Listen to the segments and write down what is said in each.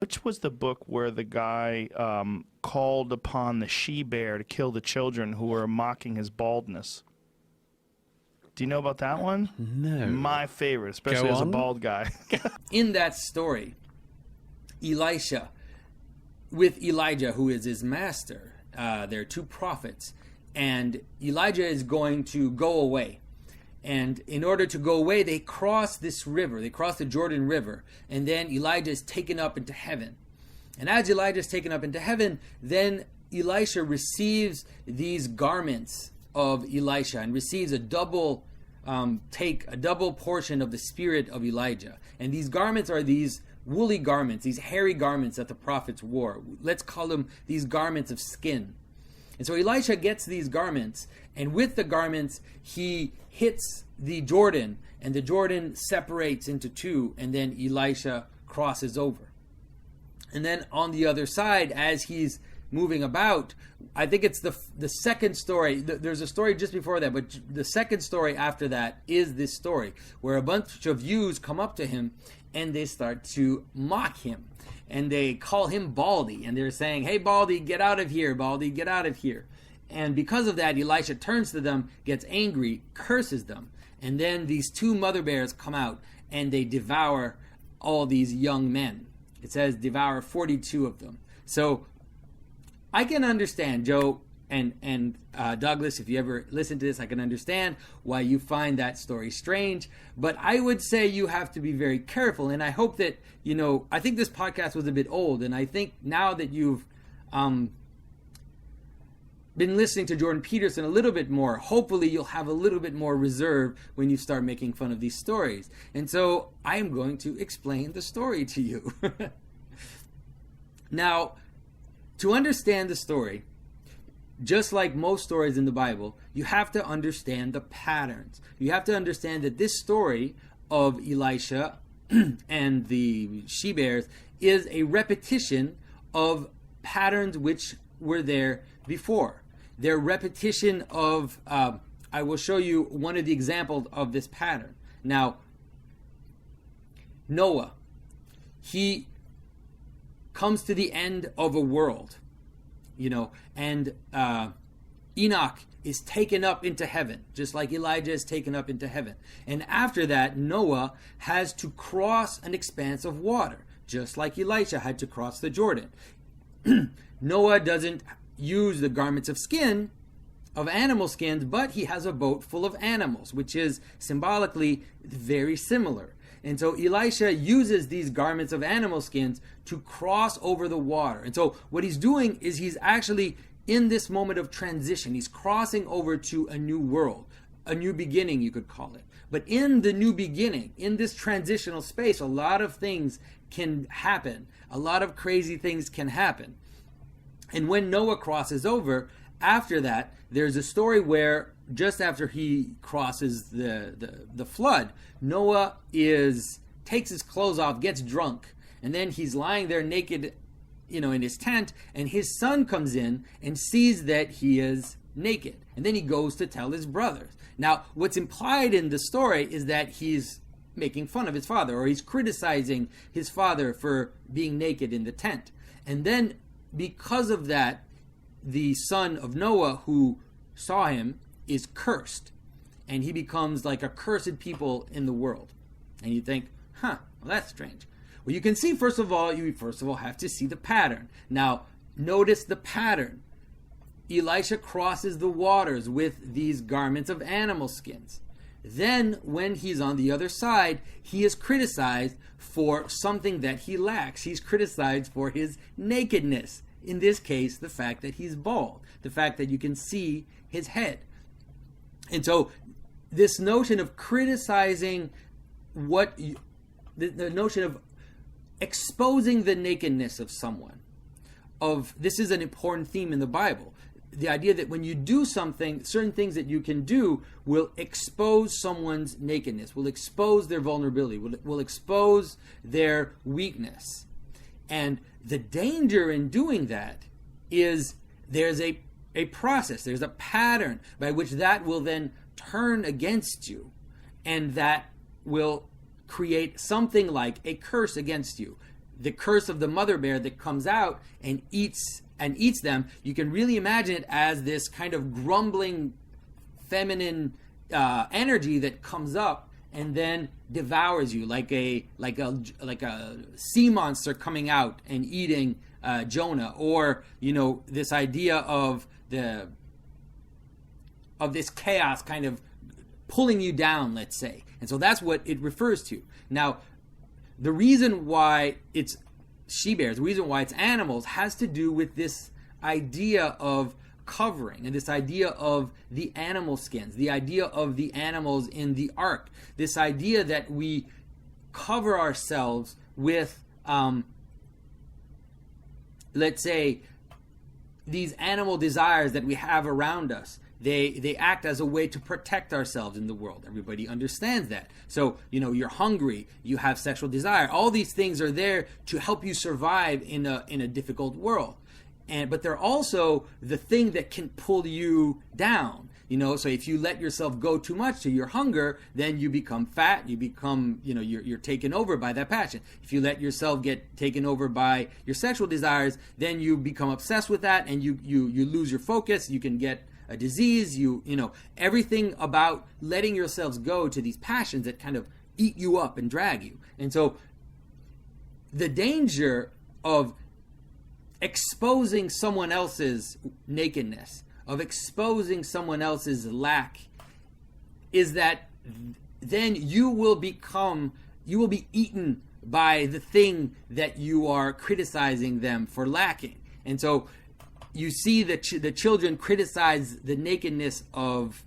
Which was the book where the guy called upon the she-bear to kill the children who were mocking his baldness? Do you know about that one? No. My favorite, especially Go as a on. bald guy. In that story, Elisha with Elijah, who is his master, there are two prophets, and Elijah is going to go away. And in order to go away, they cross this river. They cross the Jordan River. And then Elijah is taken up into heaven. And as Elijah is taken up into heaven, then Elisha receives these garments of Elisha and receives a double a double portion of the spirit of Elijah. And these garments are these woolly garments, these hairy garments that the prophets wore. Let's call them these garments of skin. And so Elisha gets these garments, and with the garments, he hits the Jordan, and the Jordan separates into two, and then Elisha crosses over. And then on the other side, as he's moving about, I think it's the second story. There's a story just before that, but the second story after that is this story, where a bunch of youths come up to him, and they start to mock him. And they call him Baldy, and they're saying, "Hey, Baldy, get out of here, Baldy, get out of here." And because of that, Elisha turns to them, gets angry, curses them. And then these two mother bears come out, and they devour all these young men. It says devour 42 of them. So I can understand, Joe and Douglas, if you ever listen to this, I can understand why you find that story strange. But I would say you have to be very careful. And I hope that, I think this podcast was a bit old. And I think now that you've been listening to Jordan Peterson a little bit more, hopefully you'll have a little bit more reserve when you start making fun of these stories. And so I am going to explain the story to you. Now, to understand the story, just like most stories in the Bible, you have to understand the patterns. You have to understand that this story of Elisha and the she-bears is a repetition of patterns which were there before. They're repetition of, I will show you one of the examples of this pattern. Now, Noah, he comes to the end of a world. And Enoch is taken up into heaven, just like Elijah is taken up into heaven. And after that, Noah has to cross an expanse of water, just like Elisha had to cross the Jordan. Noah doesn't use the garments of skin, of animal skins, but he has a boat full of animals, which is symbolically very similar. And so Elisha uses these garments of animal skins to cross over the water. And so what he's doing is he's actually in this moment of transition. He's crossing over to a new world, a new beginning, you could call it. But in the new beginning, in this transitional space, a lot of things can happen. A lot of crazy things can happen. And when Noah crosses over, after that, there's a story where just after he crosses the flood, Noah takes his clothes off, gets drunk, and then he's lying there naked, in his tent, and his son comes in and sees that he is naked. And then he goes to tell his brothers. Now, what's implied in the story is that he's making fun of his father, or he's criticizing his father for being naked in the tent. And then because of that, the son of Noah who saw him is cursed, and he becomes like a cursed people in the world. And you think, well, that's strange. Well, you can see, first of all, you have to see the pattern. Now, notice the pattern. Elisha crosses the waters with these garments of animal skins. Then, when he's on the other side, he is criticized for something that he lacks. He's criticized for his nakedness. In this case, the fact that he's bald, the fact that you can see his head. And so this notion of criticizing the notion of exposing the nakedness of someone, this is an important theme in the Bible. The idea that when you do something, certain things that you can do will expose someone's nakedness, will expose their vulnerability, will expose their weakness. And the danger in doing that is there's a process, there's a pattern by which that will then turn against you, and that will create something like a curse against you. the curse of the mother bear that comes out and eats them, you can really imagine it as this kind of grumbling feminine energy that comes up and then devours you, like a sea monster coming out and eating Jonah, or this idea of this chaos kind of pulling you down, let's say. And so that's what it refers to. Now, the reason why it's she-bears, the reason why it's animals, has to do with this idea of covering and this idea of the animal skins, the idea of the animals in the ark, this idea that we cover ourselves with, let's say, these animal desires that we have around us. They act as a way to protect ourselves in the world. Everybody understands that. So, you're hungry, you have sexual desire. All these things are there to help you survive in a difficult world. But they're also the thing that can pull you down. So if you let yourself go too much to your hunger, then you become fat, you become, you're taken over by that passion. If you let yourself get taken over by your sexual desires, then you become obsessed with that and you lose your focus, you can get a disease, everything about letting yourselves go to these passions that kind of eat you up and drag you. And so the danger of exposing someone else's nakedness, of exposing someone else's lack, is that then you will be eaten by the thing that you are criticizing them for lacking. And so you see that the children criticize the nakedness of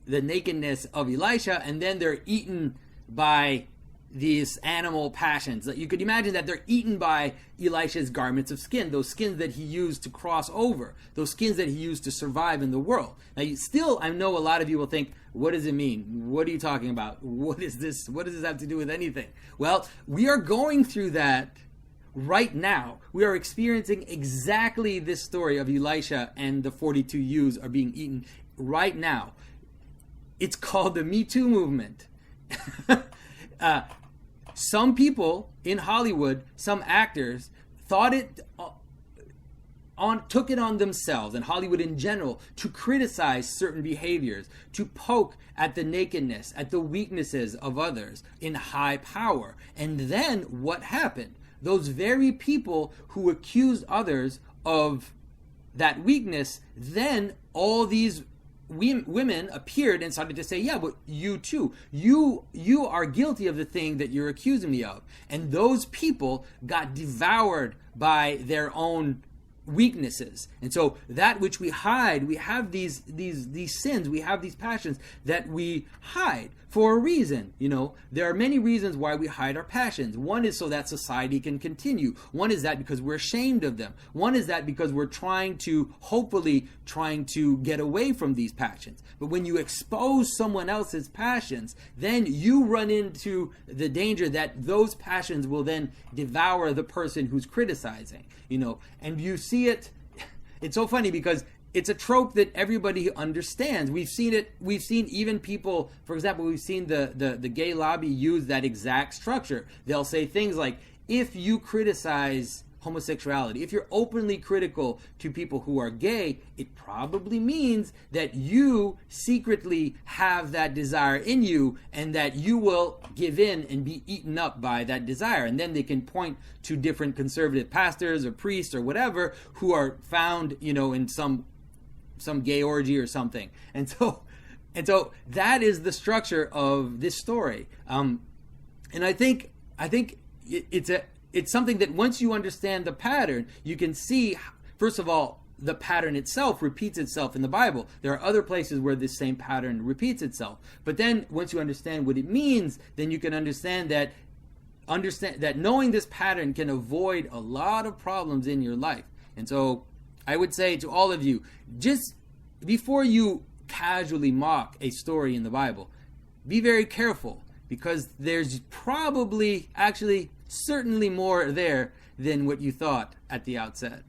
Elisha, and then they're eaten by these animal passions. You could imagine that they're eaten by Elisha's garments of skin, those skins that he used to cross over, those skins that he used to survive in the world. Now, I know a lot of you will think, what does it mean? What are you talking about? What is this? What does this have to do with anything? Well, we are going through that right now. We are experiencing exactly this story of Elisha and the 42 ewes are being eaten right now. It's called the Me Too movement. Some people in Hollywood, some actors, took it on themselves, and Hollywood in general, to criticize certain behaviors, to poke at the nakedness, at the weaknesses of others in high power. And then what happened? Those very people who accused others of that weakness, then all these women appeared and started to say, yeah, but you too, you are guilty of the thing that you're accusing me of. And those people got devoured by their own weaknesses. And so that which we hide, we have these sins, we have these passions that we hide for a reason. There are many reasons why we hide our passions. One is so that society can continue. One is that because we're ashamed of them. One is that because we're hopefully trying to get away from these passions. But when you expose someone else's passions, then you run into the danger that those passions will then devour the person who's criticizing, and you see it. It's so funny because it's a trope that everybody understands. We've seen it. We've seen even people, for example, we've seen the gay lobby use that exact structure. They'll say things like, if you criticize homosexuality, if you're openly critical to people who are gay, it probably means that you secretly have that desire in you and that you will give in and be eaten up by that desire. And then they can point to different conservative pastors or priests or whatever who are found, in some gay orgy or something. And so that is the structure of this story. And I think it's something that once you understand the pattern, you can see, first of all, the pattern itself repeats itself in the Bible. There are other places where this same pattern repeats itself. But then once you understand what it means, then you can understand that knowing this pattern can avoid a lot of problems in your life. And so I would say to all of you, just before you casually mock a story in the Bible, be very careful, because there's probably, actually, certainly more there than what you thought at the outset.